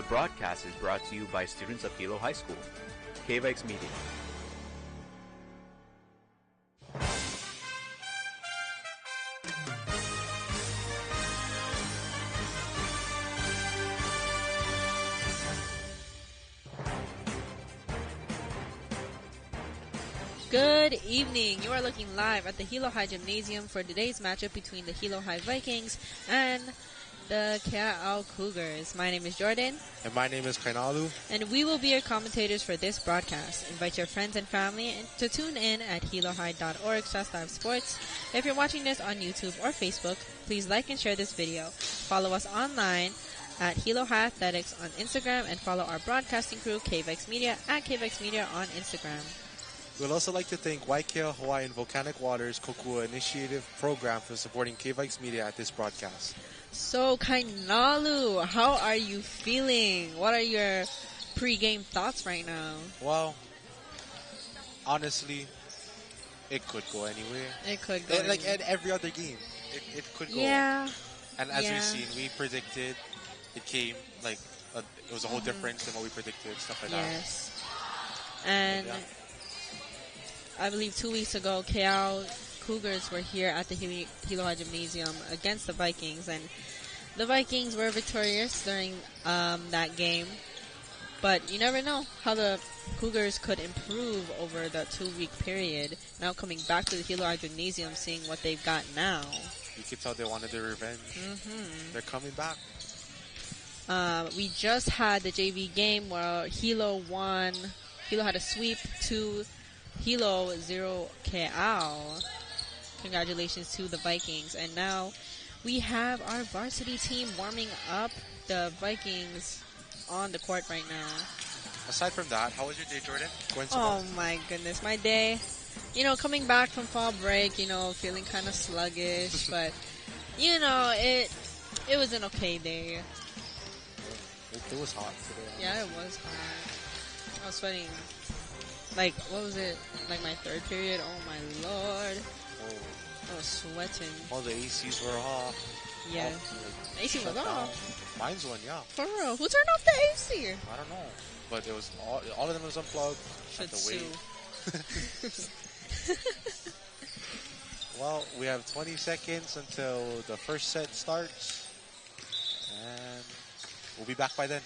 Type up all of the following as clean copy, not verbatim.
broadcast is brought to you by students of Hilo High School. KVIKS Media. Good evening. You are looking live at the Hilo High Gymnasium for today's matchup between the Hilo High Vikings and the Keaau Cougars. My name is Jordan. And my name is Keaau. And we will be your commentators for this broadcast. Invite your friends and family to tune in at hilohigh.org/livesports. If you're watching this on YouTube or Facebook, please like and share this video. Follow us online at Hilo High Athletics on Instagram and follow our broadcasting crew, KVIKS Media, at KVIKS Media on Instagram. We'd also like to thank Keaau Hawaiian Volcanic Waters Kokua Initiative Program for supporting KVIKS Media at this broadcast. So, Keaau, how are you feeling? What are your pre-game thoughts right now? Well, honestly, it could go anywhere. It could go like at every other game. It could go. Yeah. And as we've seen, we predicted it came like it was a whole difference than what we predicted, stuff like that. Yes. And I believe 2 weeks ago, Keaau Cougars were here at the Hilo High Gymnasium against the Vikings, and the Vikings were victorious during that game. But you never know how the Cougars could improve over the 2-week period. Now coming back to the Hilo High Gymnasium, seeing what they've got now. You could tell they wanted their revenge. Mm-hmm. They're coming back. We just had the JV game where Hilo won. Hilo had a sweep to Hilo 0 Keaau. Congratulations to the Vikings. And now we have our varsity team warming up the Vikings on the court right now. Aside from that, how was your day, Jordan? Oh my goodness, my day. Coming back from fall break, feeling kind of sluggish, but it was an okay day. It was hot today. Yeah, it was hot. I was sweating. Like, what was it? Like my third period? Oh my lord. Oh. I was sweating. All the ACs were off. Yeah. AC was off. Mine's one, yeah. For real. Who turned off the AC? I don't know. But it was all of them was unplugged. Should sue. Well, we have 20 seconds until the first set starts. And we'll be back by then.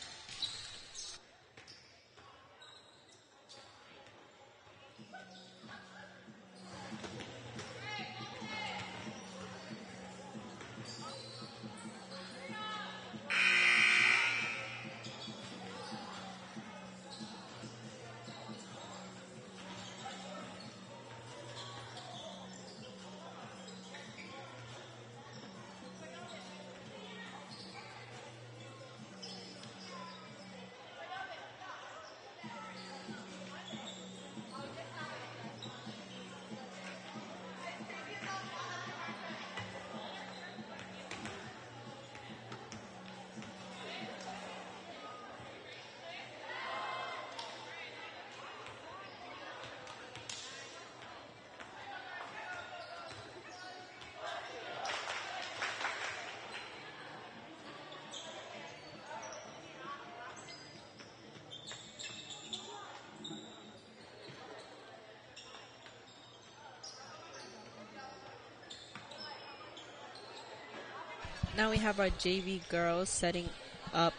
Now we have our JV girls setting up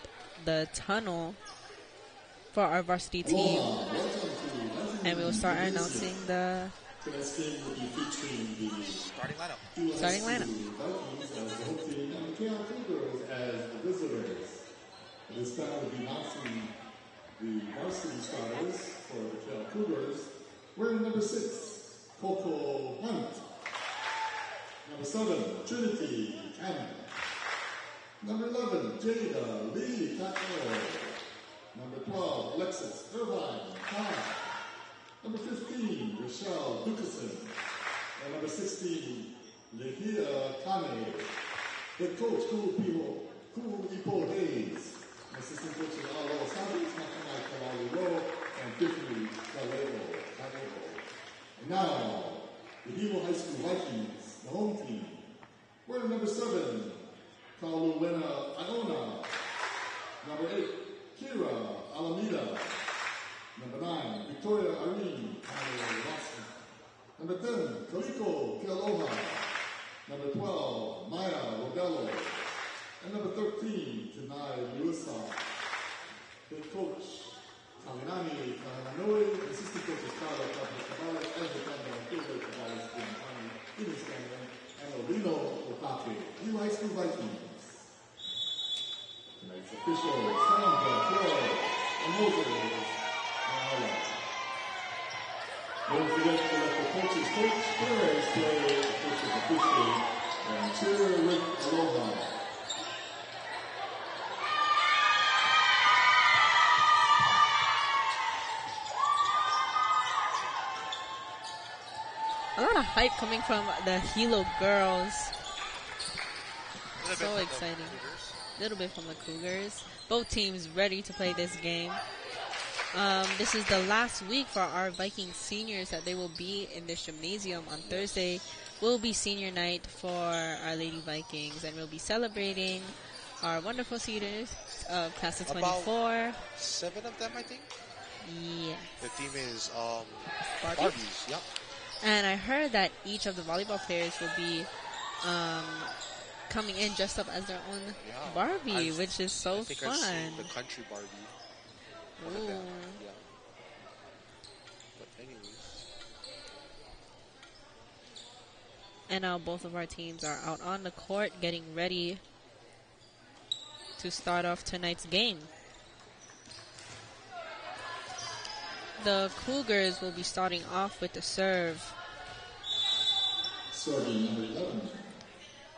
the tunnel for our varsity team. And we will start announcing the starting lineup. Starting lineup. Keaau Cougars as the visitors. This time will be announcing the varsity starters for the Keaau Cougars. Wearing number 6, Coco Hunt. Number 7, Trinity Cannon. Number 11, Jada Lee Taco. Number 12, Alexis Irvine Khan. Number 15, Rochelle Dukeson. And number 16, Lehia Kane. Head coach, Cool Ipo Hayes. Assistant coaches, Alo Santos, Makamai Kalalo, and Tiffany Kaleo. And now, the Hilo High School Vikings, the home team. We're number 7, Kauluwena Iona. Number 8, Coach Perez play coach of the fifth grade, and cheer with Aloha. A lot of hype coming from the Hilo girls. So exciting. A little bit from the Cougars. Both teams ready to play this game. This is the last week for our Vikings seniors that they will be in this gymnasium. On Thursday will be senior night for our Lady Vikings, and we'll be celebrating our wonderful seniors of class of 24. About 7 of them, I think. Yeah. The team is Barbies? Barbies. Yep. And I heard that each of the volleyball players will be coming in dressed up as their own Barbie, which is so I think fun. I've seen the country Barbie. One of them. Yeah. But anyways. And now both of our teams are out on the court getting ready to start off tonight's game. The Cougars will be starting off with the serve. Serving number 11.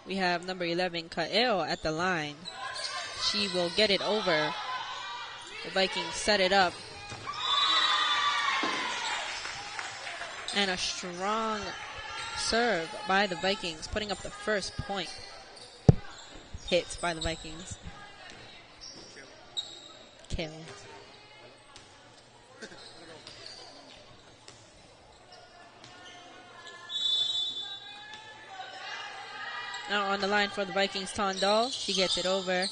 We have number 11, Keaau, at the line. She will get it over. The Vikings set it up. And a strong serve by the Vikings, putting up the first point. Hit by the Vikings. Kill. Now on the line for the Vikings, Tondal. She gets it over.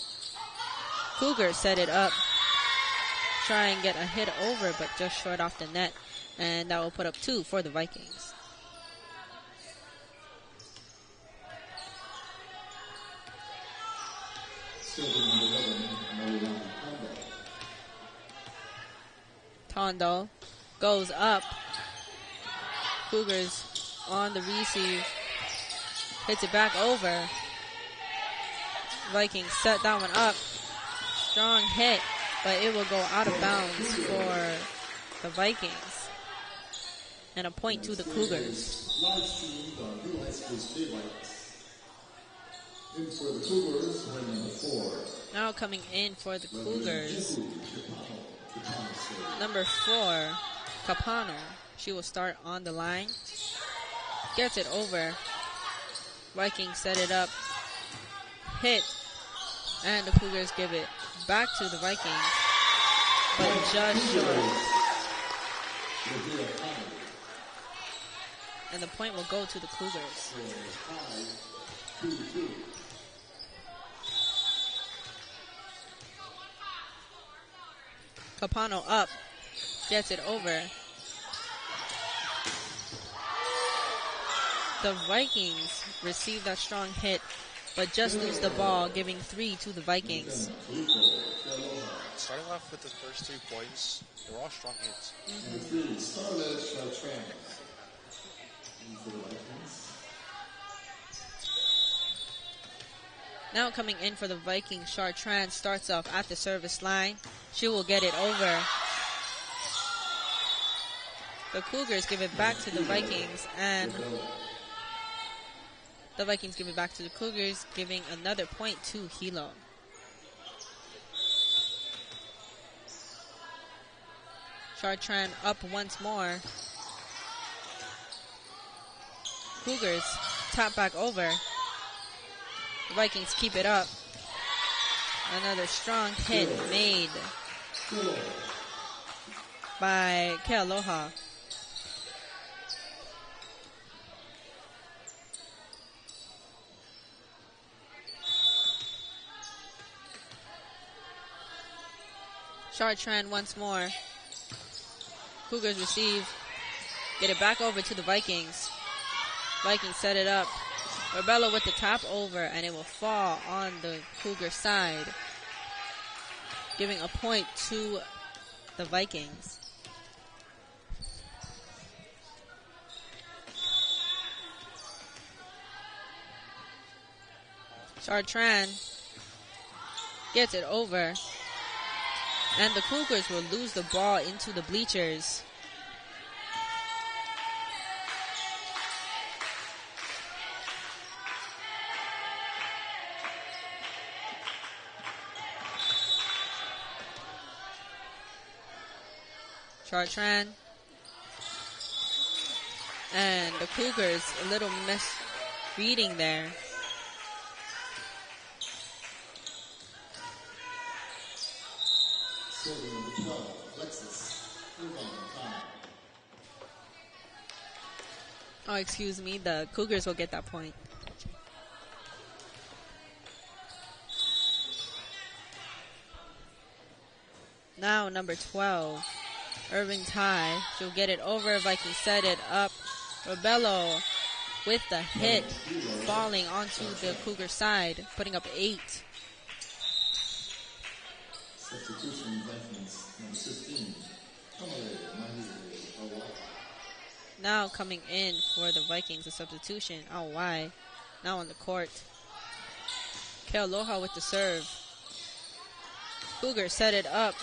Cougars set it up. Try and get a hit over, but just short off the net. And that will put up 2 for the Vikings. Tondal goes up. Cougars on the receive. Hits it back over. Vikings set that one up. Strong hit, but it will go out of bounds for the Vikings. And a point to the Cougars. Live streamed on Hilo High School's KVIKS. In for the Cougars, win number 4. Now coming in for the Cougars, number 4, Capano. She will start on the line. Gets it over. Vikings set it up. Hit. And the Cougars give it back to the Vikings. But just short. And the point will go to the Cougars. Capano up. Gets it over. The Vikings receive that strong hit, but just lose the ball, giving 3 to the Vikings. Starting off with the first 3 points, they're all strong hits. Now coming in for the Vikings, Chartrand starts off at the service line. She will get it over. The Cougars give it back to the Vikings, and the Vikings give it back to the Cougars, giving another point to Hilo. Chartrand up once more. Cougars tap back over. The Vikings keep it up. Another strong hit made by Kealoha. Chartrand once more. Cougars receive. Get it back over to the Vikings. Vikings set it up. Rebello with the tap over, and it will fall on the Cougar side, giving a point to the Vikings. Chartrand gets it over, and the Cougars will lose the ball into the bleachers. Chartrand. And the Cougars, a little misreading there. Serving number 12, Lexus. Time. Oh, excuse me. The Cougars will get that point. Now number 12, Irving Ty. She'll get it over. Vikings set it up. Rebello with the hit, falling onto the Cougar side, putting up 8. Substitution Vikings, number 15. Now coming in for the Vikings, a substitution. Oh, why? Now on the court. Kealoha with the serve. Cougars set it up.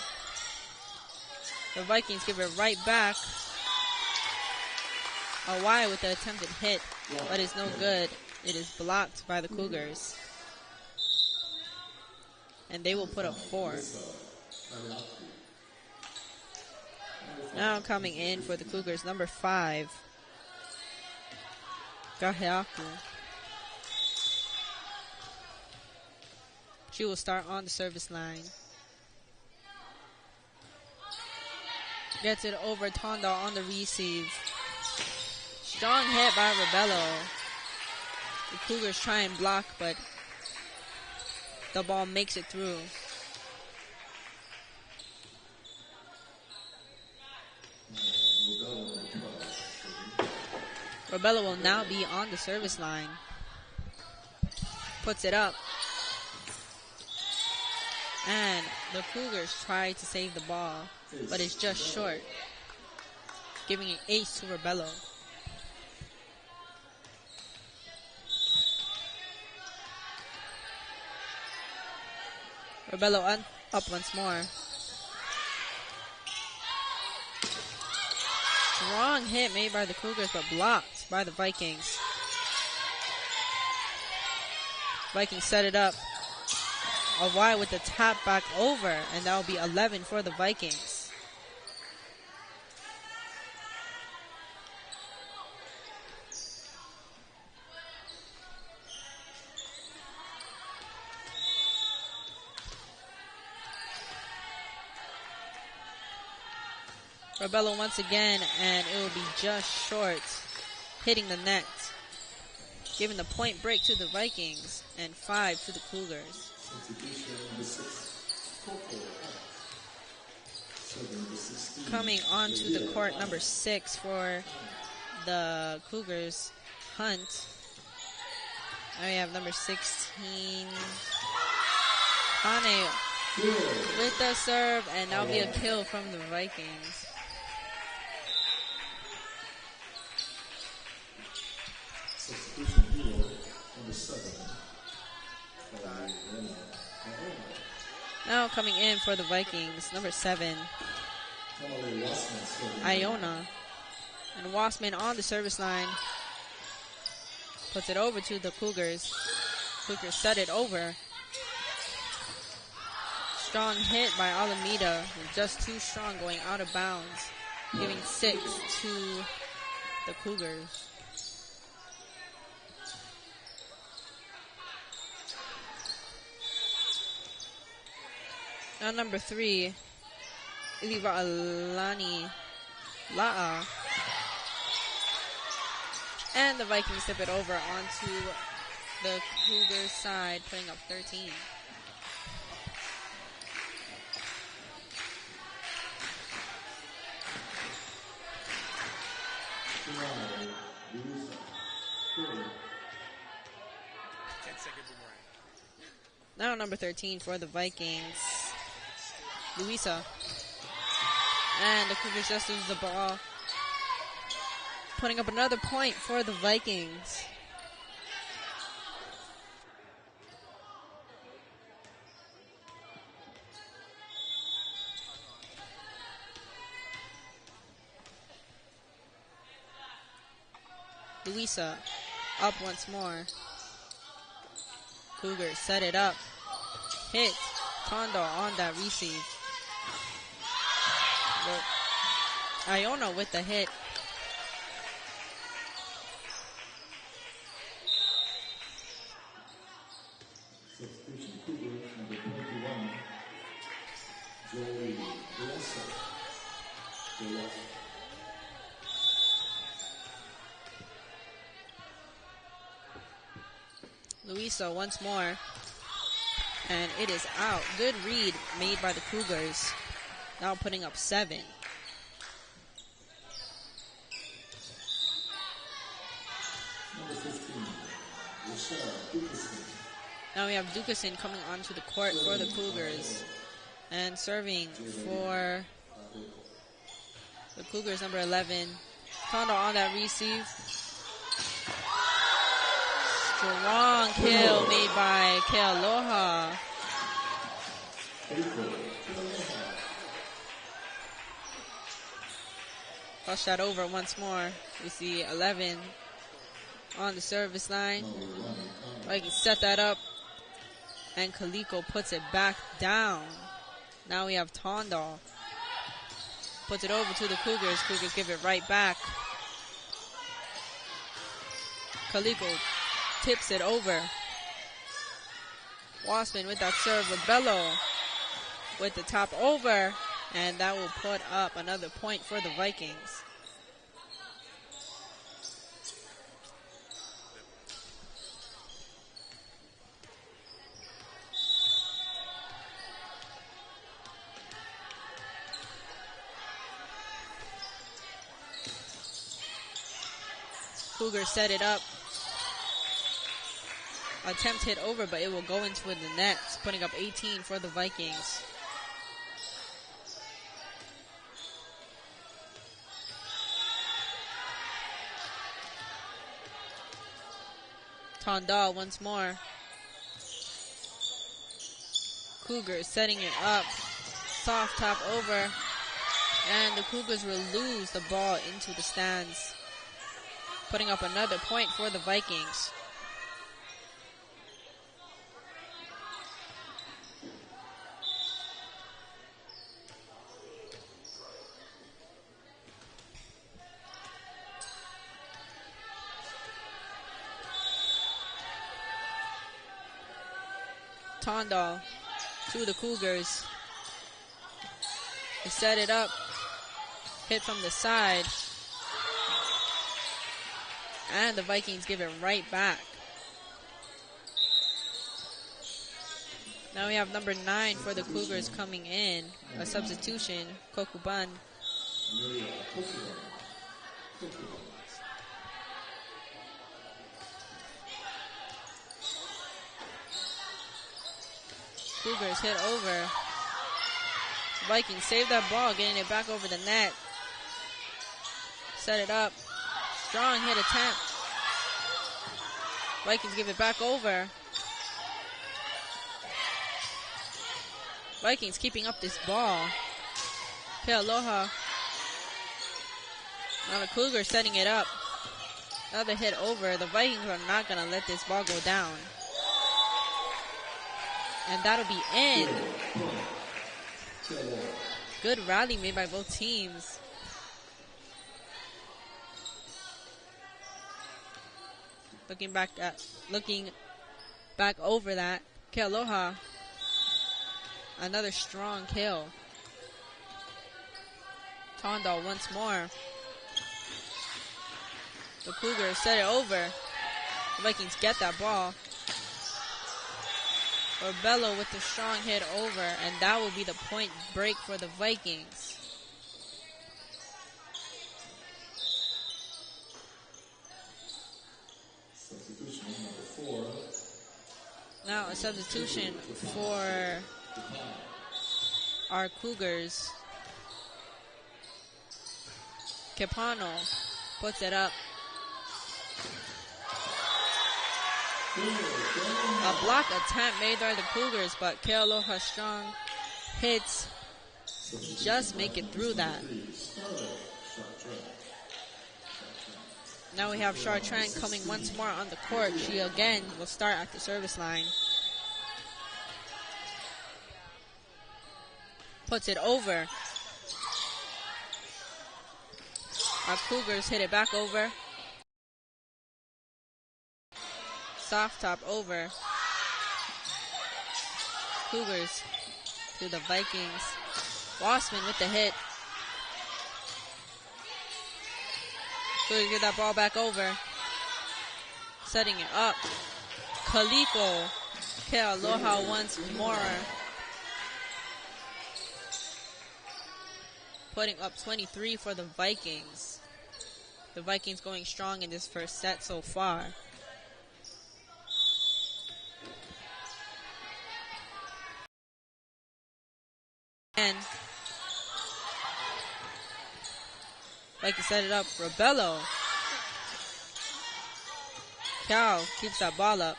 The Vikings give it right back. Awai with the attempted hit, but it's no good. It is blocked by the Cougars. And they will put up 4. Now coming in for the Cougars, number 5, Keaau. She will start on the service line. Gets it over Tondo on the receive. Strong hit by Rebello. The Cougars try and block, but the ball makes it through. Rebello will now be on the service line. Puts it up. And the Cougars try to save the ball, but it's just short, giving an ace to Rebello. Rebello up once more. Strong hit made by the Cougars, but blocked by the Vikings. Vikings set it up. Awai with the tap back over, and that will be 11 for the Vikings. Rebello once again, and it will be just short, hitting the net, giving the point break to the Vikings, and 5 to the Cougars. Coming onto the court, number 6 for the Cougars, Hunt. And we have number 16, Hane with the serve, and that'll be a kill from the Vikings. Substitution Hilo, number 7. Now coming in for the Vikings, number 7, Iona. And Wassman on the service line. Puts it over to the Cougars. Cougars set it over. Strong hit by Alameda. Just too strong, going out of bounds. Giving 6 to the Cougars. Now number 3, Ilira'alani La'a. And the Vikings tip it over onto the Cougars side, putting up 13. Now number 13 for the Vikings, Luisa. And the Cougars just lose the ball, putting up another point for the Vikings. Luisa up once more. Cougars set it up. Hit. Tondo on that receive. Iona with the hit. Substitution Cougars, number 21, Joey Veloso. Luiso once more. And it is out. Good read made by the Cougars. Now putting up 7. Number 15, Rochelle Dickerson. Now we have Dukasin coming onto the court for the Cougars. And serving for the Cougars, number 11. Tondo on that receive. Strong kill made by Kealoha. Push that over once more. We see 11 on the service line. I can set that up. And Kaliko puts it back down. Now we have Tondo. Puts it over to the Cougars. Cougars give it right back. Kaliko tips it over. Wassman with that serve with Bello. With the top over. And that will put up another point for the Vikings. Cougars set it up. Attempt hit over, but it will go into the net, putting up 18 for the Vikings. Tondal once more. Cougars setting it up. Soft top over. And the Cougars will lose the ball into the stands, putting up another point for the Vikings. Tondal to the Cougars. They set it up. Hit from the side. And the Vikings give it right back. Now we have number 9 for the Cougars coming in. A substitution, Kokuban. Cougars hit over. Vikings save that ball, getting it back over the net. Set it up. Strong hit attempt. Vikings give it back over. Vikings keeping up this ball. Kealoha. Now the Cougars setting it up. Another hit over. The Vikings are not going to let this ball go down. And that'll be in. Good rally made by both teams. Looking back over that. Kealoha. Another strong kill. Tondal once more. The Cougars set it over. The Vikings get that ball. Orbello with the strong hit over, and that will be the point break for the Vikings. Substitution number 4. Now a substitution for our Cougars. Capano puts it up. A block attempt made by the Cougars, but Kealoha strong hits just make it through that. Now we have Chartrand coming once more on the court. She again will start at the service line. Puts it over. Our Cougars hit it back over. Soft top over. Cougars to the Vikings. Bossman with the hit. Cougars get that ball back over. Setting it up. Kaliko. Kealoha once more. Putting up 23 for the Vikings. The Vikings going strong in this first set so far. And Vikings set it up. Rebello. Keaau keeps that ball up.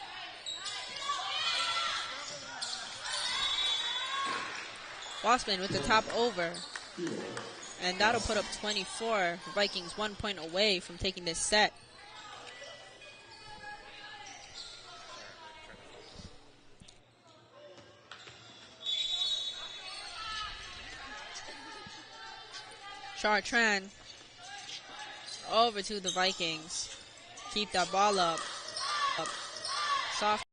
Bossman with the top over. And that'll put up 24. The Vikings 1 point away from taking this set. Chartrand over to the Vikings. Keep that ball up. Soft.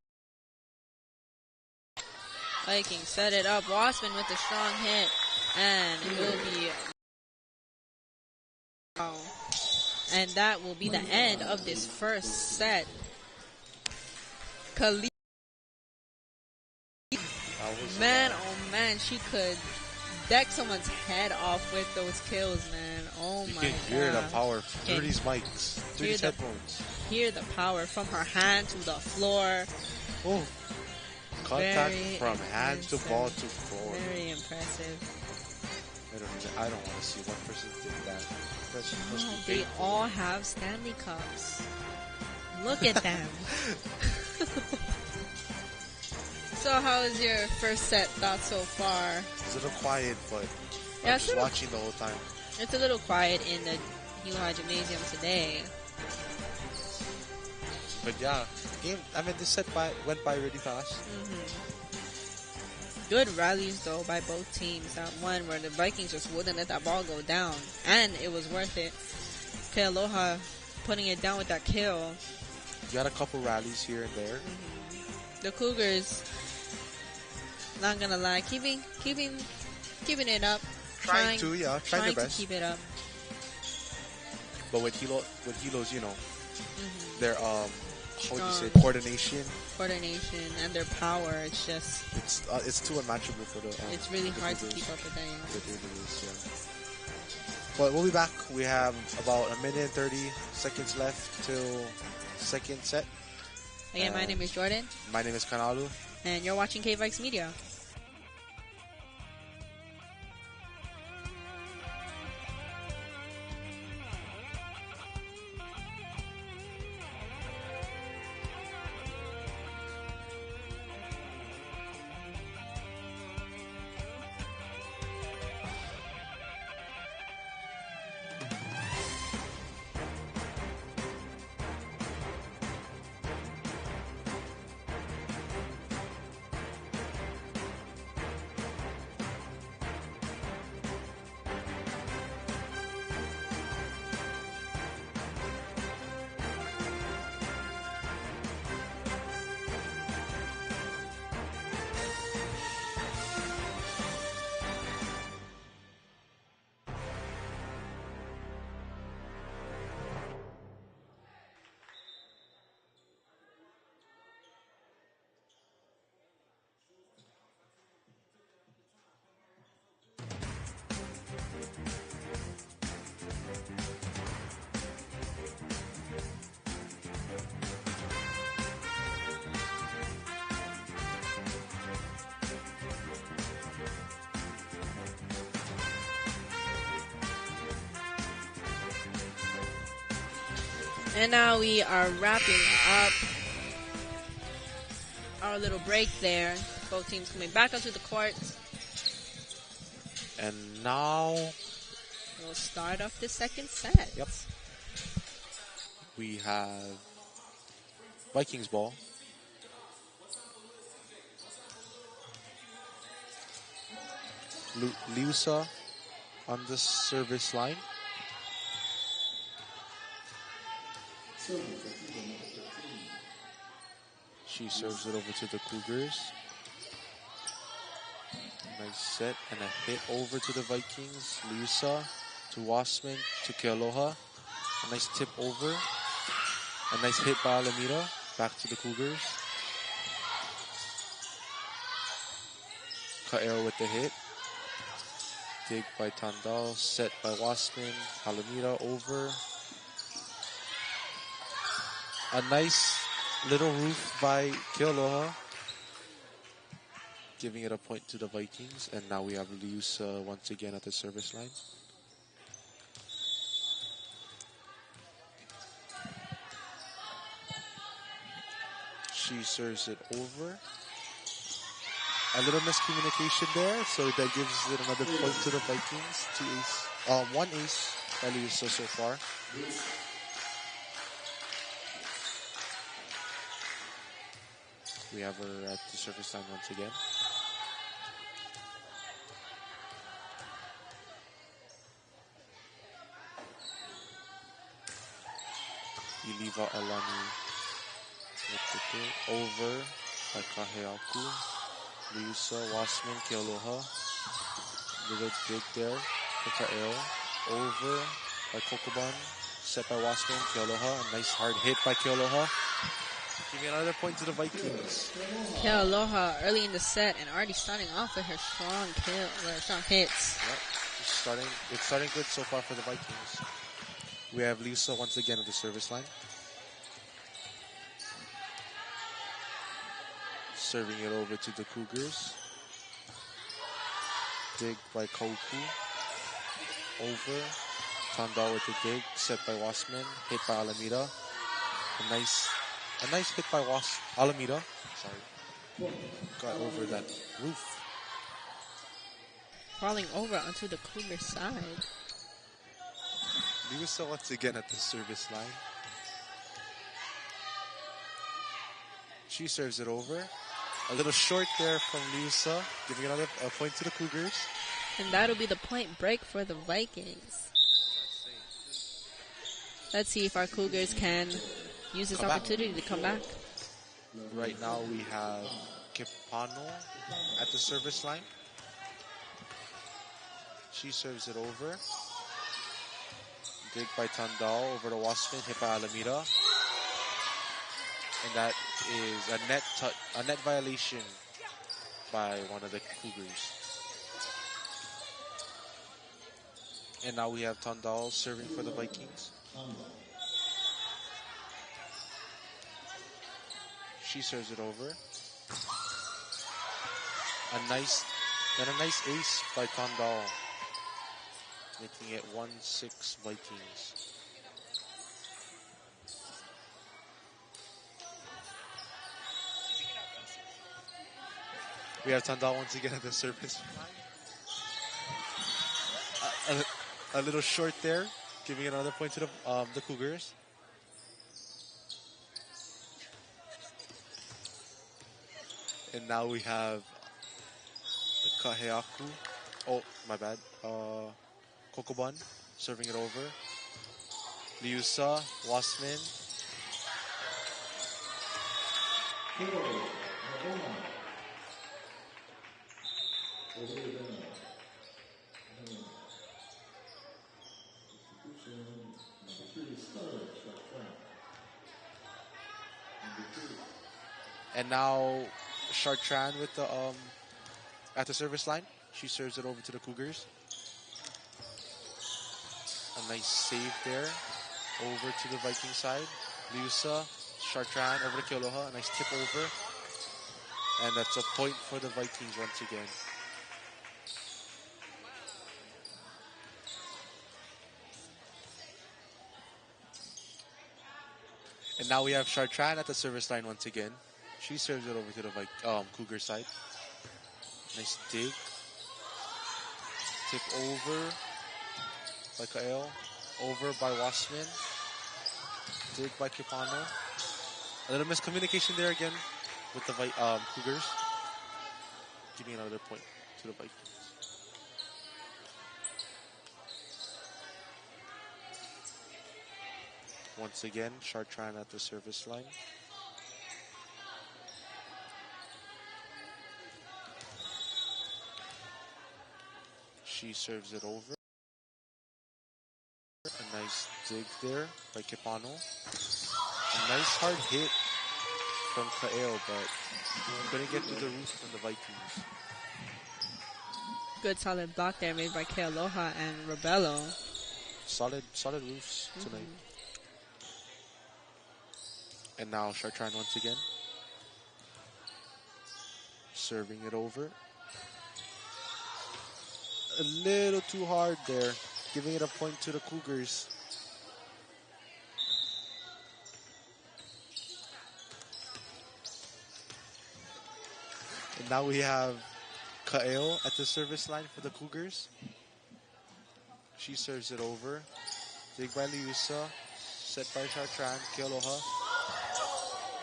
Vikings set it up. Bossman with a strong hit. And it will be... And that will be the end of this first set. Khalid. Man, oh man, she could deck someone's head off with those kills, man. Oh my god. You can hear the power through these mics, through these headphones. Hear the power from her hand to the floor. Oh. Contact from hand to ball to floor. Very impressive. I don't want to see one person did that. They all have Stanley Cups. Look at them. So how is your first set thoughts so far? It's a little quiet, but yeah, I'm just watching the whole time. It's a little quiet in the Hilo Gymnasium today. But yeah, this set went by really fast. Good rallies though by both teams. That one where the Vikings just wouldn't let that ball go down, and it was worth it. Kealoha putting it down with that kill. You got a couple rallies here and there. The Cougars, not gonna lie, keeping it up. Trying their best. To keep it up. But with Hilo's, their how would you say, coordination and their power, it's just it's too unmatchable for the it's really hard to keep up with them. It really is, yeah. But we'll be back. We have about a minute and 30 seconds left till second set. Again, my name is Jordan. My name is Kanalu. And you're watching KVIKS Media. And now we are wrapping up our little break there. Both teams coming back onto the court. And now we'll start off the second set. Yep. We have Vikings ball. Liusa on the service line. She serves it over to the Cougars. Nice set and a hit over to the Vikings. Liusa to Wasman to Kealoha. A nice tip over. A nice hit by Alameda. Back to the Cougars. Keaau with the hit. Dig by Tandal. Set by Wasman. Alameda over. A nice little roof by Kealoha. Giving it a point to the Vikings. And now we have Liusa once again at the service line. She serves it over. A little miscommunication there, so that gives it another point to the Vikings. One ace by Liusa so far. We have her at the service line once again. Iliva Alani with the hit. Over by Kaheaku. Liusa, Wasman, Kealoha. Little dig there for Keaau. Over by Kokoban. Set by Wasman, Kealoha. A nice hard hit by Kealoha. Giving another point to the Vikings. Kealoha early in the set and already starting off with her strong hits. Yep. It's starting good so far for the Vikings. We have Liusa once again at the service line. Serving it over to the Cougars. Dig by Kauku. Over. Tandal with the dig. Set by Wasman. Hit by Alameda. A nice hit by Alameda. Sorry. Got over that roof. Falling over onto the Cougar side. Liusa once again at the service line. She serves it over. A little short there from Liusa, giving another point to the Cougars. And that'll be the point break for the Vikings. Let's see if our Cougars can use this opportunity to come back. Right now we have Kipano at the service line. She serves it over. Dig by Tandal over to Wasman, hit by Alameda. And that is a net violation by one of the Cougars. And now we have Tandal serving for the Vikings. She serves it over. A nice ace by Tandal, making it 1-6 Vikings. We have Tandal once again at the service. A little short there, giving another point to the Cougars. And now we have Kaheaku. Oh, my bad. Kokoban serving it over. Liusa, Wasman. And now Chartrand with the at the service line. She serves it over to the Cougars. A nice save there. Over to the Viking side. Liusa, Chartrand over to Kealoha. A nice tip over. And that's a point for the Vikings once again. And now we have Chartrand at the service line once again. She serves it over to the Cougar side. Nice dig. Tip over by Keaau. Over by Wasman. Dig by Kipano. A little miscommunication there again with the Cougars. Giving another point to the Vikings. Once again, Chartrand at the service line. She serves it over. A nice dig there by Kipano. A nice hard hit from Keaau, but couldn't get to the roof from the Vikings. Good solid block there made by Kealoha and Rebello. Solid roofs tonight. And now Chartrand once again. Serving it over. A little too hard there. Giving it a point to the Cougars. And now we have Keaau at the service line for the Cougars. She serves it over. Dig by Liusa. Set by Chartrand. Kealoha.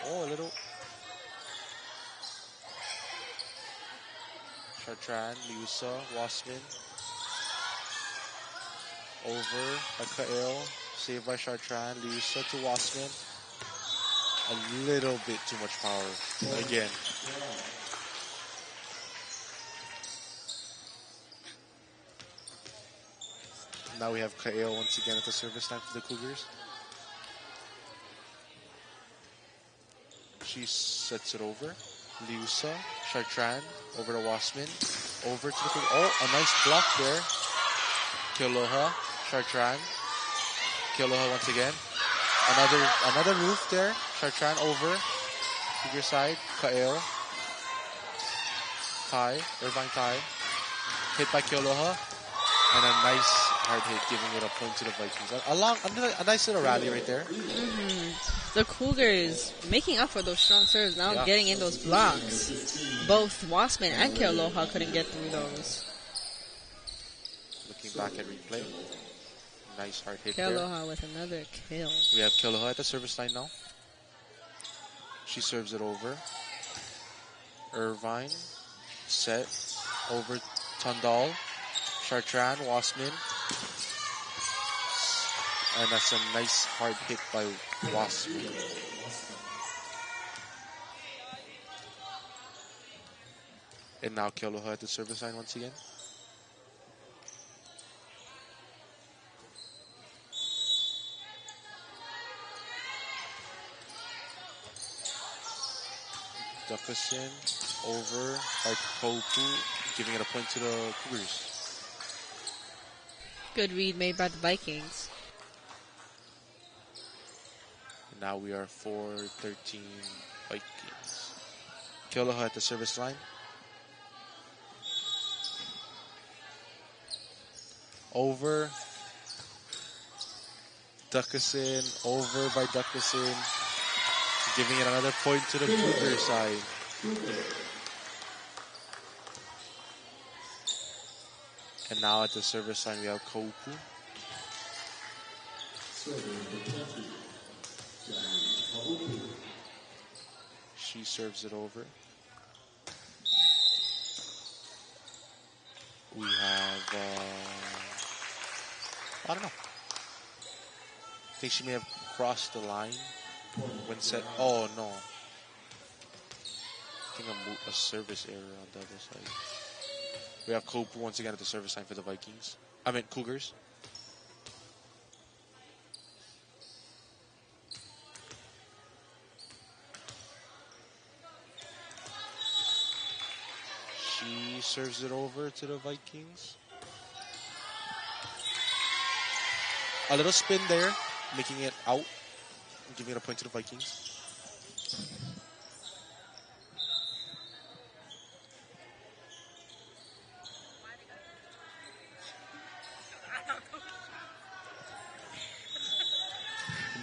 Oh, a little. Chartrand, Liusa, Wasman. Over by Keaau. Saved by Chartrand. Liusa to Wasman. A little bit too much power. Again. Now we have Keaau once again at the service line for the Cougars. She sets it over. Liusa, Chartrand, over to Wasman. Over to the Cougars. Oh, a nice block there. Kealoha, Chartrand. Kealoha once again. Another roof there. Chartrand over. Cougar side. Keaau. Tie. Irvine tie. Hit by Kealoha. And a nice hard hit, giving it a point to the Vikings. A nice little rally right there. The Cougars making up for those strong serves, now getting in those blocks. Both Wasman and Kealoha couldn't get through those. Looking back at replay. Nice hard hit Kealoha with another kill. We have Kealoha at the service line now. She serves it over. Irvine. Set. Over Tundal. Chartrand, Wasman. And that's a nice hard hit by Wasman. And now Kealoha at the service line once again. Duckerson over by Popu, giving it a point to the Cougars. Good read made by the Vikings. And now we are 4-13 Vikings. Kealoha at the service line. Over. Duckerson, over by Duckerson. Giving it another point to the Cougar side. And now at the service line we have Keaau. She serves it over. We have, I don't know. I think she may have crossed the line when set. Oh no. I think a service error on the other side. We have Keaau once again at the service line for the Vikings. Cougars. She serves it over to the Vikings. A little spin there, making it out, giving it a point to the Vikings.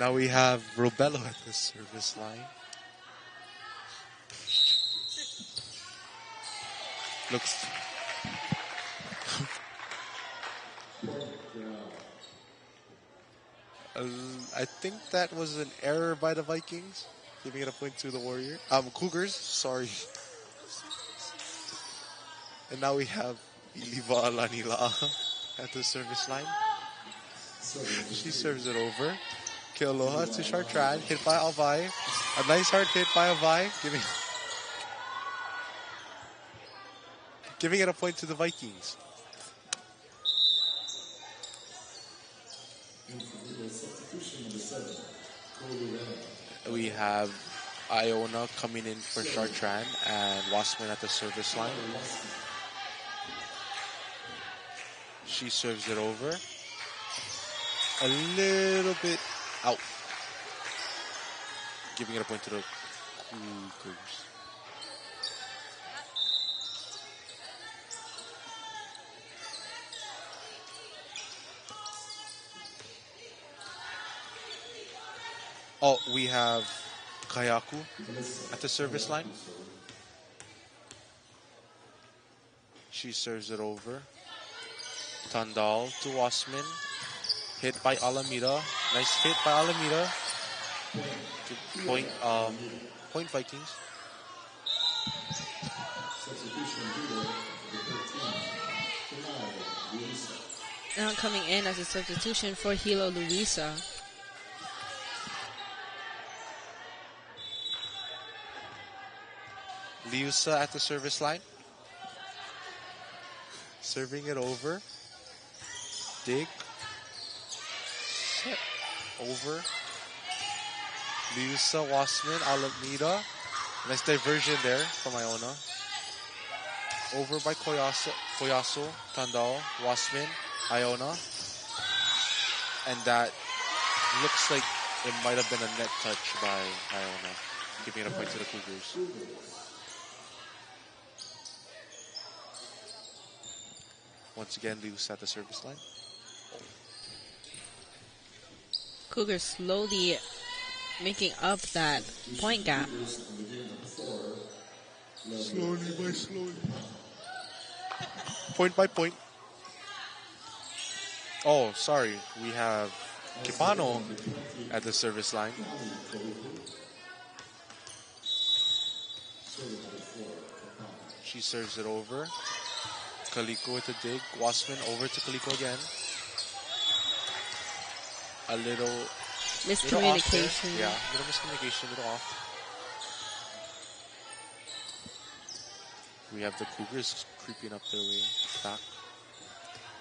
Now we have Robello at the service line. Looks. I think that was an error by the Vikings, giving it a point to the Cougars. Sorry. And now we have Iliva Alanila at the service line. She serves it over. Kealoha to Chartrand, hit by Alvai. A nice hard hit by Alvai, giving it a point to the Vikings. We have Iona coming in for Chartrand and Wasman at the service line. She serves it over. A little bit out. Giving it a point to the Cougars. Oh, we have Keaau at the service line. She serves it over. Tandal to Wasman. Hit by Alameda. Nice hit by Alameda. Point Vikings. Now coming in as a substitution for Hilo, Luisa. Liusa at the service line. Serving it over. Dig. Set. Over. Liusa, Wasman, Alameda. Nice diversion there from Iona. Over by Koyaso, Tandal, Wasman, Iona. And that looks like it might have been a net touch by Iona, giving it a point to the Cougars. Once again, Liusa at the service line. Cougars slowly making up that point gap. Slowly. Point by point. Oh, sorry. We have Kipano at the service line. She serves it over. Kaliko with a dig. Wasman over to Kaliko again. A little Miscommunication. Little miscommunication, little off. We have the Cougars creeping up their way back.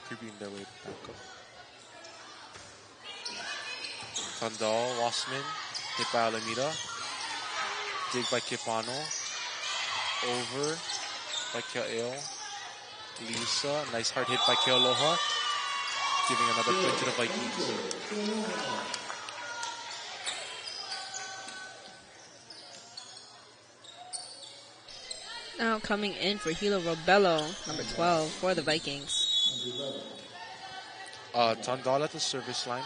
Creeping their way back up. Tandal, Wasman, hit by Alameda. Dig by Kipano. Over by Keaau. Lisa, nice hard hit by Kealoha. Giving another point to the Vikings. Now coming in for Hilo Robello, number 12, for the Vikings. Tandal at the service line.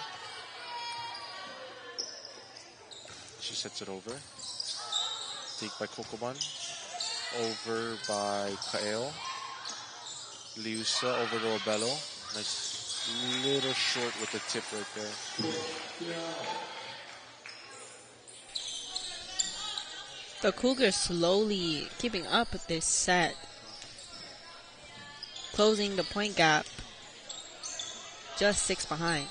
She sets it over. Take by Kokoban. Over by Keaau. Liusa over to Robello. Nice little short with the tip right there. The Cougars slowly keeping up with this set. Closing the point gap. Just 6 behind.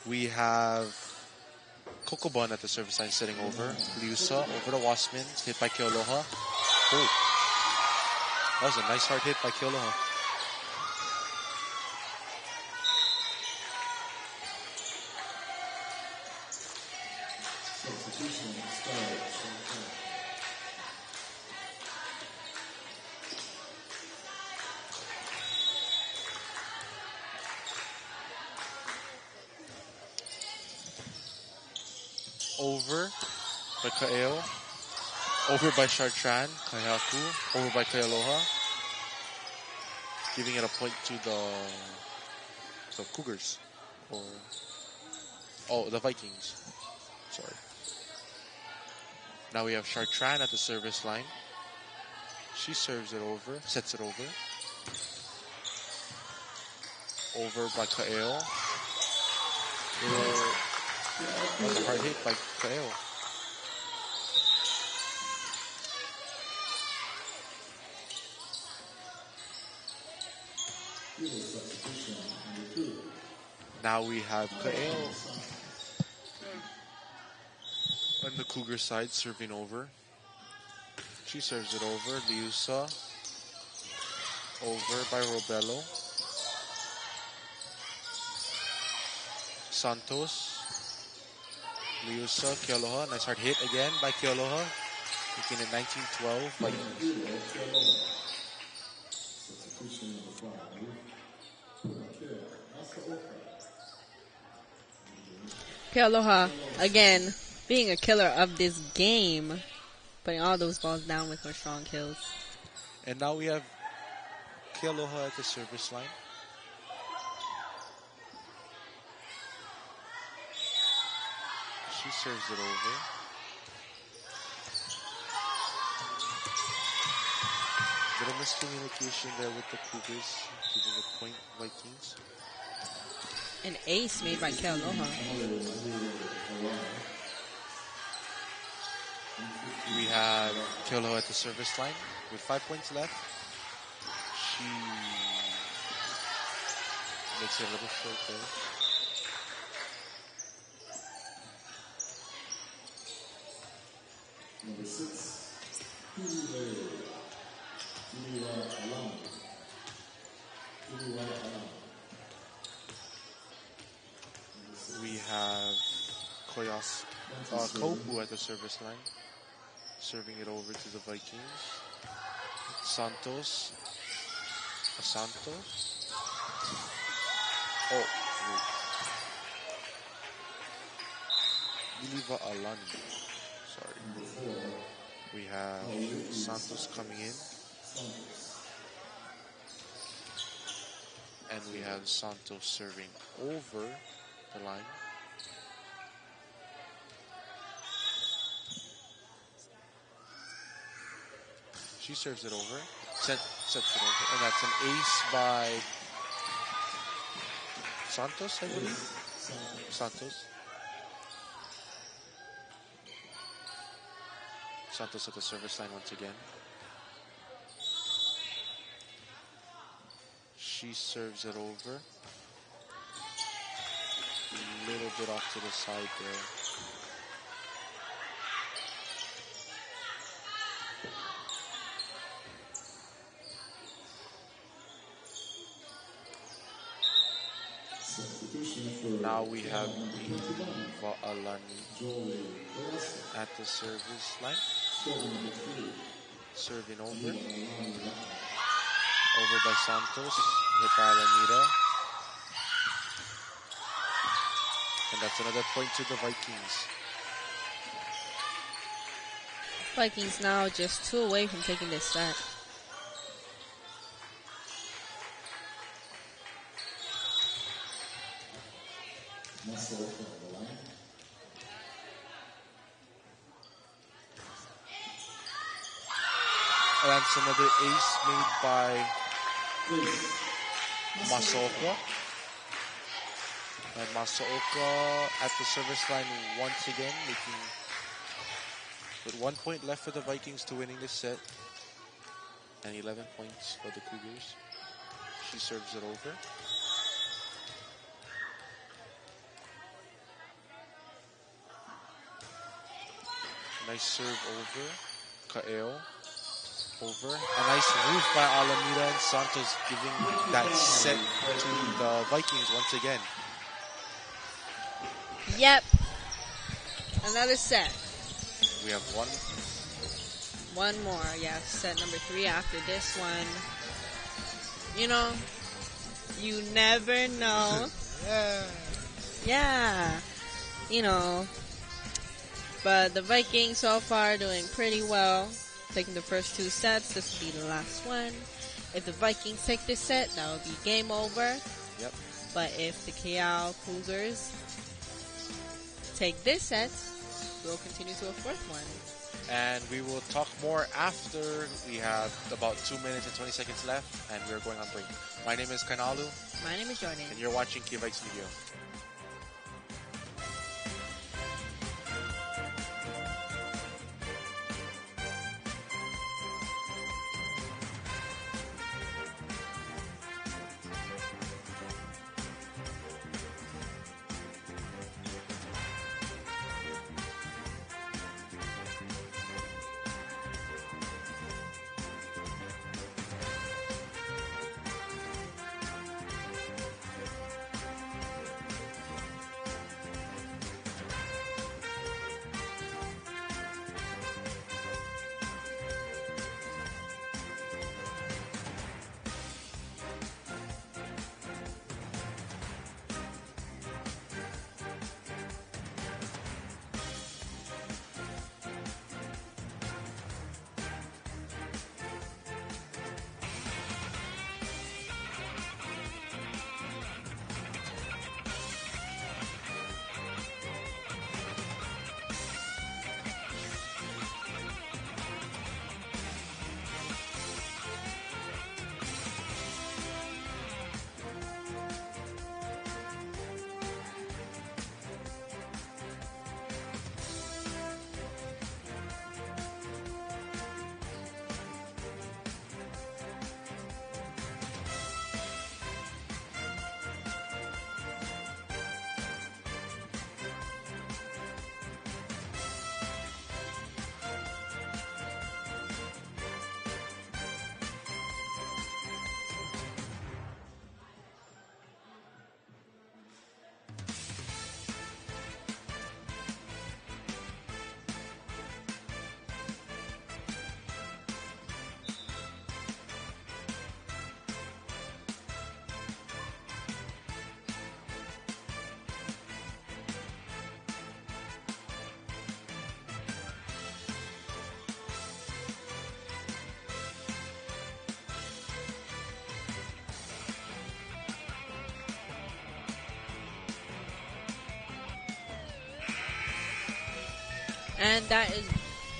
We have Kokoban at the service line setting over. Liusa over to Wasman. Hit by Kealoha. Oh. That was a nice hard hit by Kealoha. Over by Keaau. Over by Chartrand. Keaau. Over by Kealoha. Giving it a point to the Cougars. The Vikings. Sorry. Now we have Chartrand at the service line. She serves it over. Sets it over. Over by Keaau. That was a hard hit by Keaau. Now we have Keaau on the Cougar side serving over. She serves it over. Liusa over by Robello. Santos. Liusa, Kealoha. Nice hard hit again by Kealoha. Making it 19-12. Vikings. Kealoha, again, being a killer of this game. Putting all those balls down with her strong kills. And now we have Kealoha at the service line. She serves it over. Little miscommunication there with the Cougars, giving a point Vikings. An ace made by Kealoha. We have Kealoha at the service line with 5 points left. She makes it a little short there. Number 6, Hilo. We have Kopu at the service line, serving it over to the Vikings. Santos. Oh, Iliva Alani. Sorry. We have Santos coming in. And we have Santos serving over the line. She serves it over. Sets it over. And that's an ace by Santos, I believe. Santos. Santos at the service line once again. She serves it over. A little bit off to the side there. Now we have Iliva Alani at the service line. Serving over. Over by Santos. Hit by Alameda. And that's another point to the Vikings. Vikings now just 2 away from taking this set. And that's another ace made by Masaoka. And Masaoka at the service line once again, making with 1 point left for the Vikings to winning this set. And 11 points for the Cougars. She serves it over. Nice serve over. Keaau. Over. A nice roof by Alameda and Santos, giving that set to the Vikings once again. Yep. Another set. We have one. One more. Yeah, set number 3 after this one. You know, you never know. Yeah. You know. But the Vikings so far doing pretty well. Taking the first 2 sets. This will be the last one. If the Vikings take this set, that will be game over. Yep. But if the Keaau Cougars take this set, we'll continue to a 4th one. And we will talk more after. We have about 2 minutes and 20 seconds left, and we're going on break. My name is Kanalu. My name is Jordan. And you're watching KVIKS Media. And that is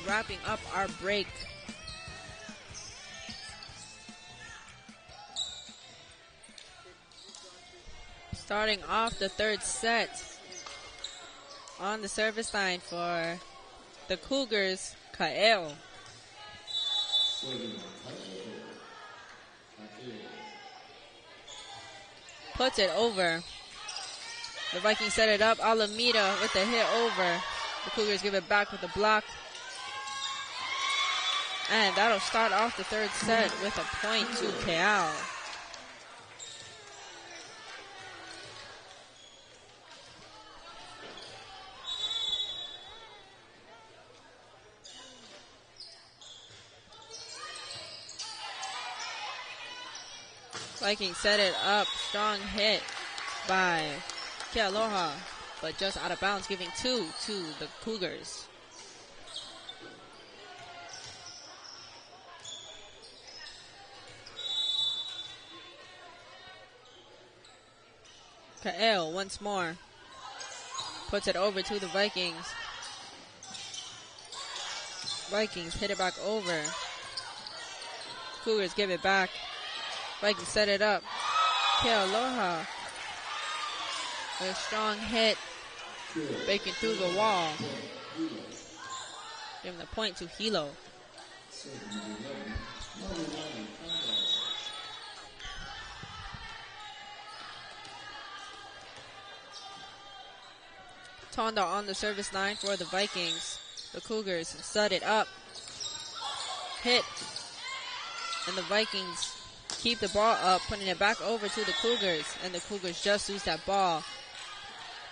wrapping up our break. Starting off the third set on the service line for the Cougars, Keaau. Puts it over. The Vikings set it up. Alameda with the hit over. The Cougars give it back with a block. And that'll start off the third set with a point to Keaau. Vikings set it up. Strong hit by Kealoha, but just out of bounds, giving 2 to the Cougars. Keaau once more. Puts it over to the Vikings. Vikings hit it back over. Cougars give it back. Vikings set it up. Kealoha. A strong hit. Breaking through the wall. Giving the point to Hilo. Tonda on the service line for the Vikings. The Cougars set it up. Hit. And the Vikings keep the ball up, putting it back over to the Cougars. And the Cougars just lose that ball.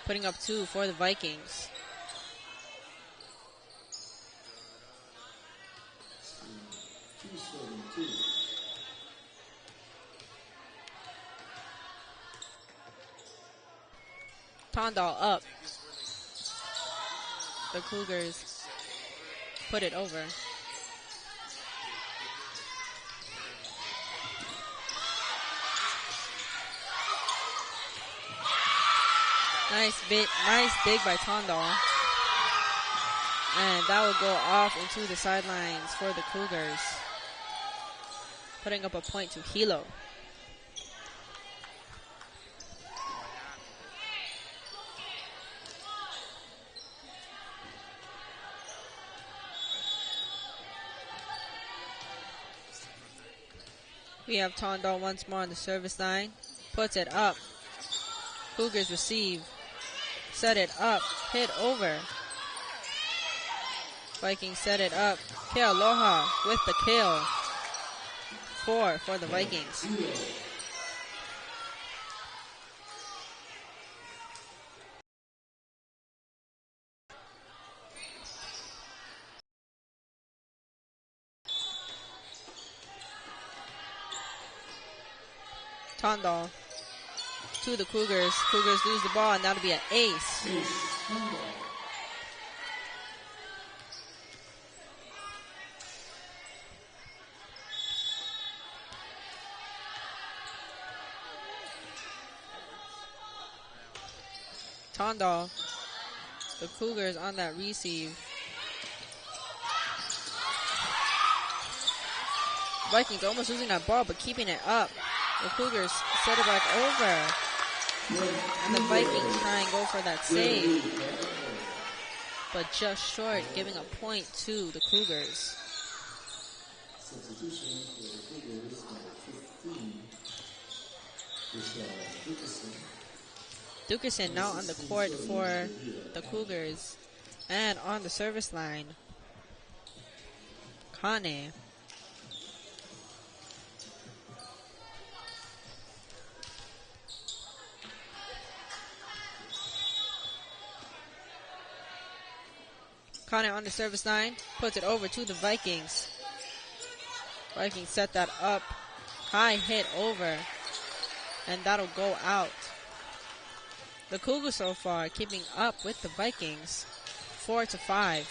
Putting up 2 for the Vikings. Tondal up. The Cougars put it over. Nice dig by Tondal. And that will go off into the sidelines for the Cougars. Putting up a point to Hilo. We have Tondal once more on the service line. Puts it up. Cougars receive. Set it up. Hit over. Vikings set it up. Kealoha with the kill. 4 for the Vikings. Tondal to the Cougars. Cougars lose the ball, and that'll be an ace. Tondal, the Cougars on that receive. Vikings almost losing that ball, but keeping it up. The Cougars set it back over. And the Vikings try and go for that save. But just short, giving a point to the Cougars. Substitution for the Cougars, number 15, Dukerson now on the court for the Cougars. And on the service line, Kane. Kane on the service line, puts it over to the Vikings. Vikings set that up. High hit over. And that'll go out. The Cougars so far keeping up with the Vikings. 4-5.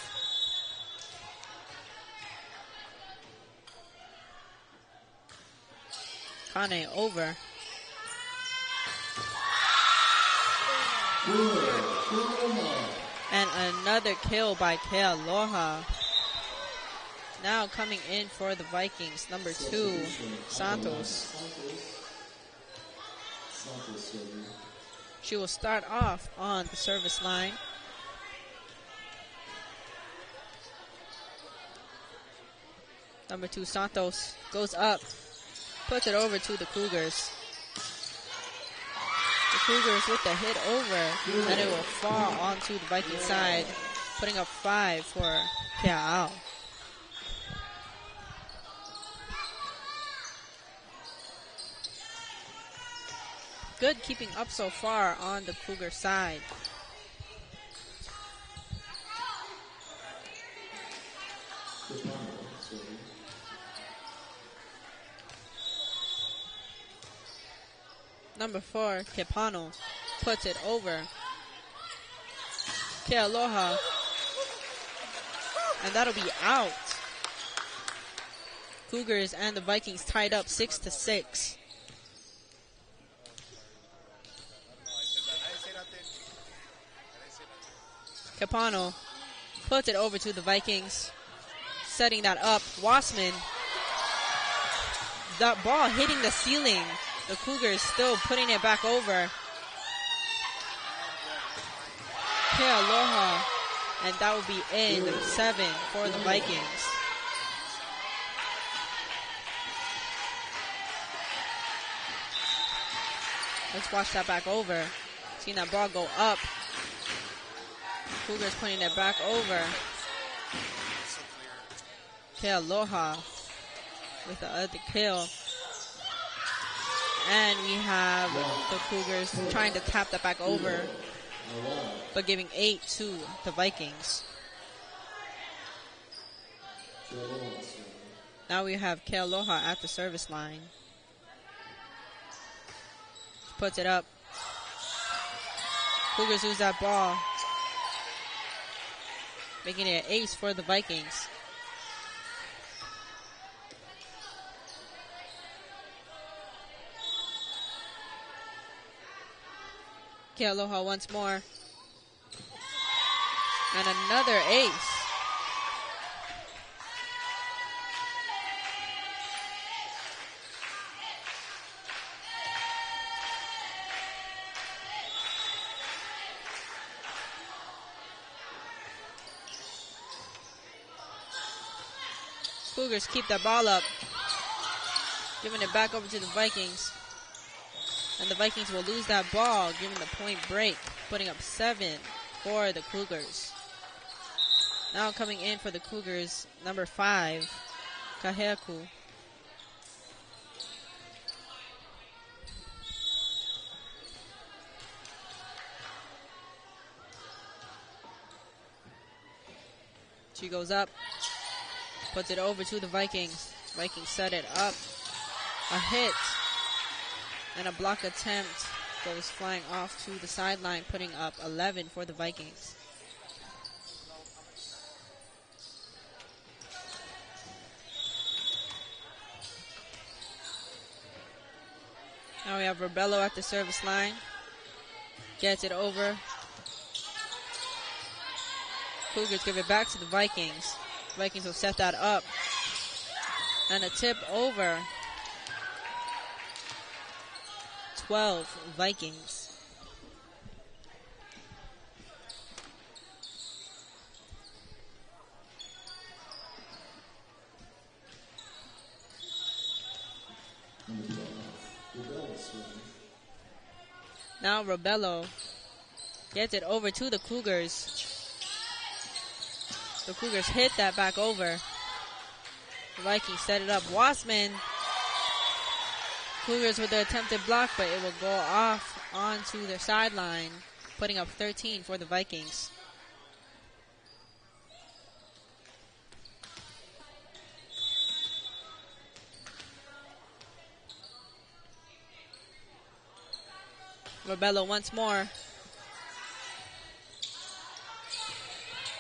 Kane over. And another kill by Kealoha. Now coming in for the Vikings, number 2, Santos. She will start off on the service line. Number 2, Santos, goes up, puts it over to the Cougars. The Cougars with the hit over, and it will fall onto the Viking side, putting up 5 for Keaau. Good keeping up so far on the Cougar side. Number 4, Kepano, puts it over Kealoha, and that'll be out. Cougars and the Vikings tied up 6-6. Kepano puts it over to the Vikings, setting that up. Wassman, that ball hitting the ceiling. The Cougars still putting it back over. Kealoha, and that will be in 7 for the Vikings. Let's watch that back over. Seeing that ball go up. Cougars putting it back over. Kealoha with the other kill. And we have the Cougars trying to tap that back over, but giving 8 to the Vikings. Now we have Kealoha at the service line. Puts it up. Cougars lose that ball, making it an ace for the Vikings. Kealoha once more. And another ace. Cougars keep that ball up, giving it back over to the Vikings. And the Vikings will lose that ball, giving the point break, putting up 7 for the Cougars. Now coming in for the Cougars, number 5, Keaau. She goes up, puts it over to the Vikings. Vikings set it up. A hit. And a block attempt goes flying off to the sideline, putting up 11 for the Vikings. Now we have Rebello at the service line. Gets it over. Cougars give it back to the Vikings. Vikings will set that up. And a tip over. 12 Vikings. Now Rebello gets it over to the Cougars. The Cougars hit that back over. The Vikings set it up. Wassman. Cougars with the attempted block, but it will go off onto their sideline, putting up 13 for the Vikings. Rebello once more.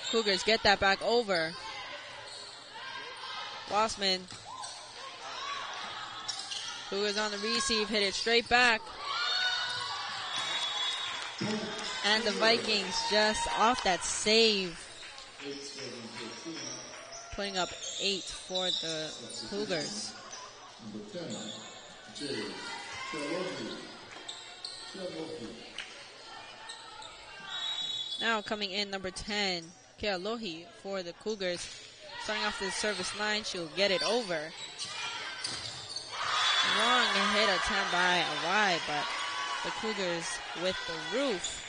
Cougars get that back over. Wassman. Cougars on the receive, hit it straight back. And the Vikings just off that save, putting up 8 for the Cougars. Number 10, Jay Keaau. Now coming in, number 10, Keaau for the Cougars. Starting off the service line, she'll get it over. Wrong hit attempt by Awai, but the Cougars with the roof.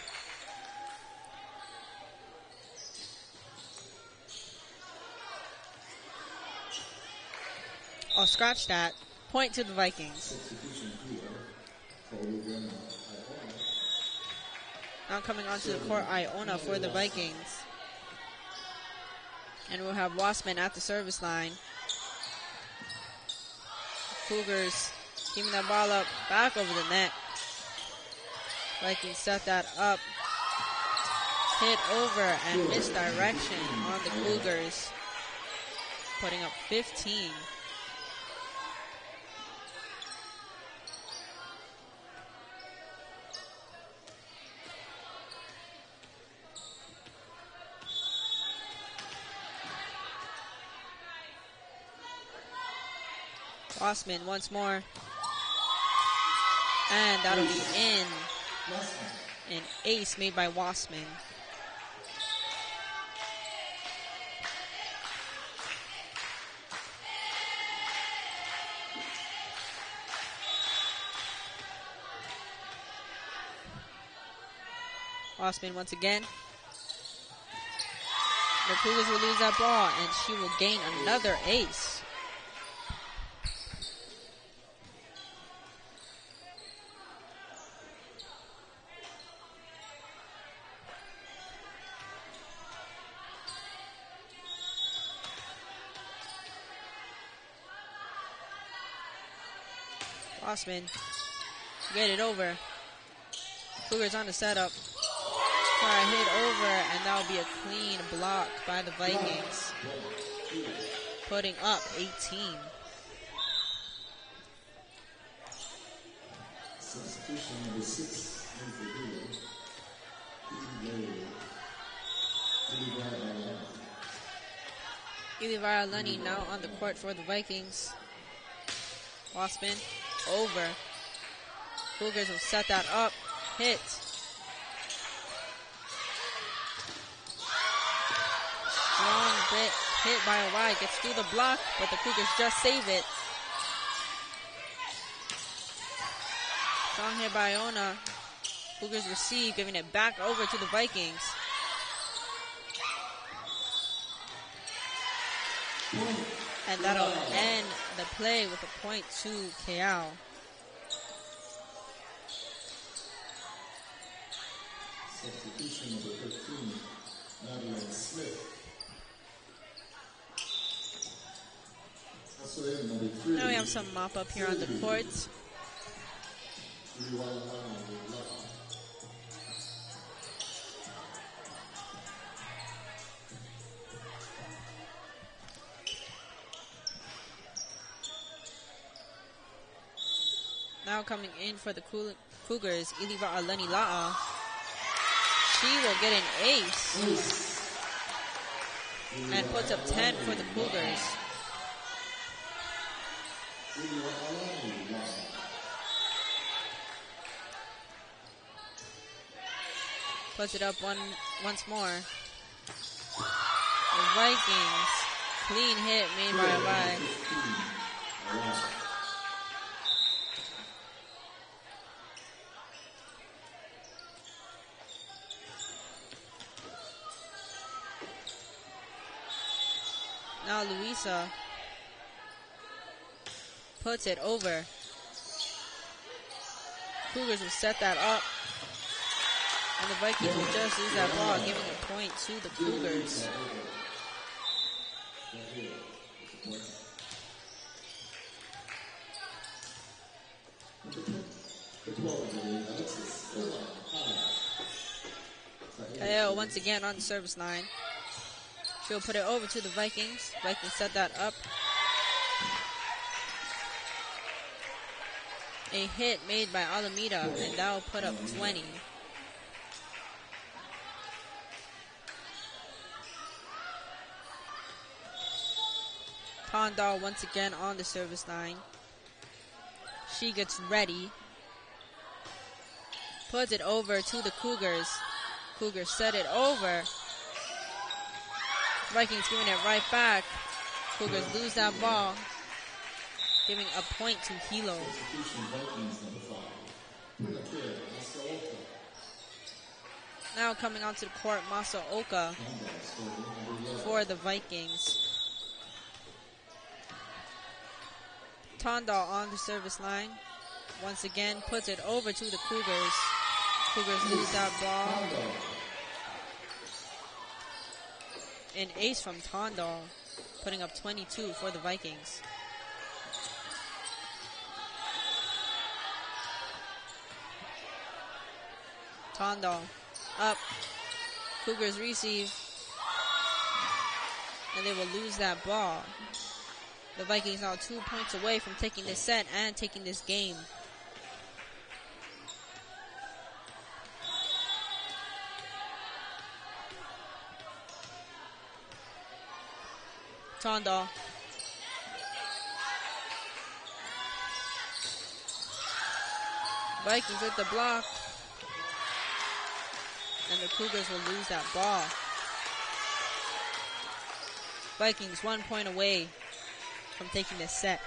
Oh, scratch that. Point to the Vikings. Now coming onto the court, Iona for the Vikings. And we'll have Wassman at the service line. Cougars keeping that ball up, back over the net. Vikings set that up. Hit over and misdirection on the Cougars. Putting up 15. Wassman once more. And that'll be in. An ace made by Wassman. Wassman once again. The Cougars will lose that ball and she will gain another ace. Wassman, get it over. Cougars on the setup. Try a hit over, and that will be a clean block by the Vikings. Putting up 18. Substitution number 6 Ilivara Lunny now on the court for the Vikings. Wassman over. Cougars will set that up. Hit. Strong bit hit by Awai. Gets through the block, but the Cougars just save it. Strong hit by Iona. Cougars receive, giving it back over to the Vikings. And that'll end the play with a point to Keaau. Substitution number 15, Madeline Smith. Also in number 3. Now we have some mop up here on the court. Now coming in for the Cougars, Iliva Aleni La'a. She will get an ace. And puts up 10 for the Cougars. Puts it up once more. The Vikings. Clean hit made by Awai. Now Luisa puts it over. Cougars will set that up. And the Vikings will just lose that ball, giving a point to the Cougars. Keaau once again on the service line. She'll put it over to the Vikings. Vikings set that up. A hit made by Alameda, and that will put up 20. Tondal once again on the service line. She gets ready. Puts it over to the Cougars. Cougars set it over. Vikings giving it right back. Cougars lose that ball. Giving a point to Hilo. Now coming onto the court, Masaoka for the Vikings. Tondal on the service line. Once again, puts it over to the Cougars. Cougars lose that ball. An ace from Tondal, putting up 22 for the Vikings. Tondal up. Cougars receive. And they will lose that ball. The Vikings now 2 points away from taking this set and taking this game. Tondal. Vikings at the block. And the Cougars will lose that ball. Vikings 1 point away from taking this set.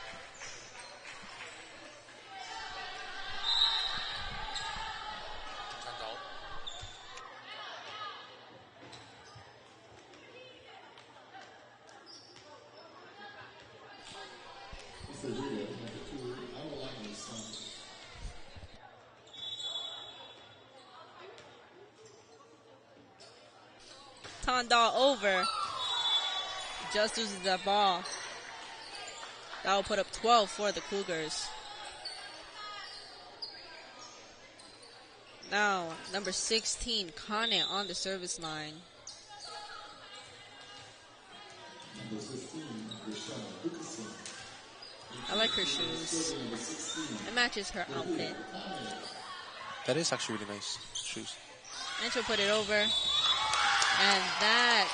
Tondal over. Just loses that ball. That will put up 12 for the Cougars. Now, number 16, Kane on the service line. I like her shoes. It matches her outfit. That is actually really nice shoes. And she'll put it over. And that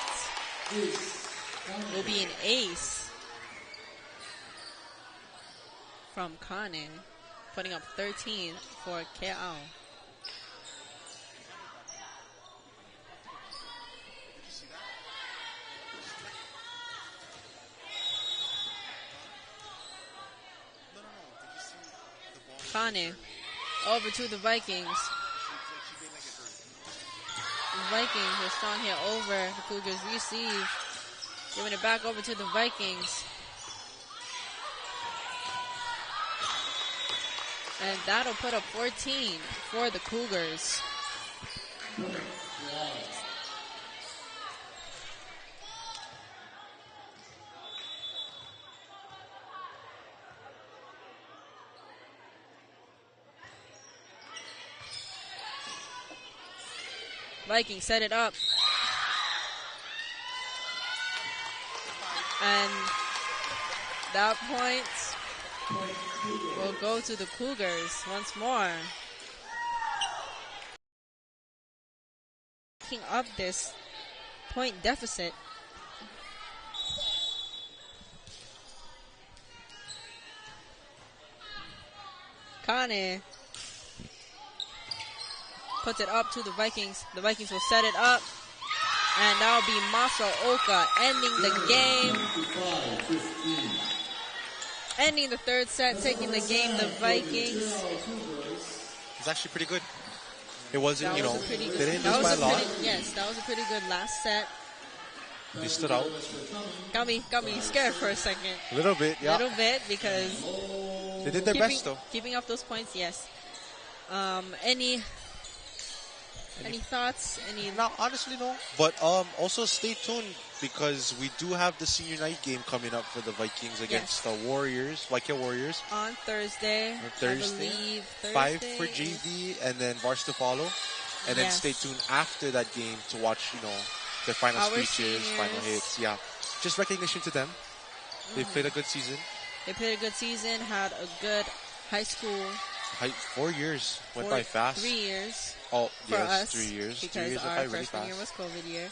will be an ace from Kane, putting up 13 for Keaau. Kane over to the Vikings. The Vikings are strong here over. The Cougars receive. Giving it back over to the Vikings. And that'll put up 14 for the Cougars. Vikings set it up. And that point will go to the Cougars once more. Picking up this point deficit. Kane puts it up to the Vikings. The Vikings will set it up. And that'll be Masaoka ending the game. Ending the third set, taking the game, the Vikings. It's actually pretty good. It wasn't, they didn't lose by a lot. Yes, that was a pretty good last set. They stood out. Got me scared for a second. A little bit, yeah. A little bit, because they did their best, though. Keeping up those points, yes. Any thoughts? No, honestly, no. But also stay tuned, because we do have the senior night game coming up for the Vikings against the Warriors, Keaau Warriors. On Thursday. I believe. 5 for JV, and then Varsity to follow. And then stay tuned after that game to watch, their final speeches, final hits. Yeah. Just recognition to them. They played a good season. Had a good high school. 4 years. Went by fast. 3 years. Oh, for us, 3 years. Because 3 years our went by really freshman fast. year was COVID year.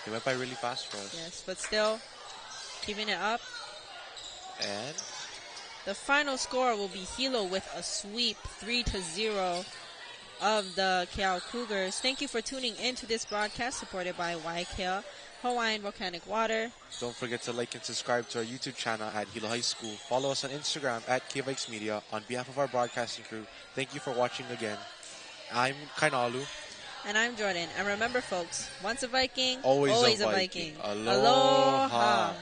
They went by really fast for us. Yes, but still, keeping it up. And the final score will be Hilo with a sweep 3-0 of the Keaau Cougars. Thank you for tuning in to this broadcast supported by YKL Hawaiian Volcanic Water. don't forget to like and subscribe to our YouTube channel at Hilo High School. Follow us on Instagram at KVIKS Media. On behalf of our broadcasting crew, thank you for watching again. I'm Kainalu. And I'm Jordan. And remember, folks, once a Viking, Always a Viking. Aloha.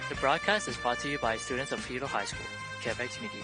The broadcast is brought to you by students of Hilo High School, KVIKS Media.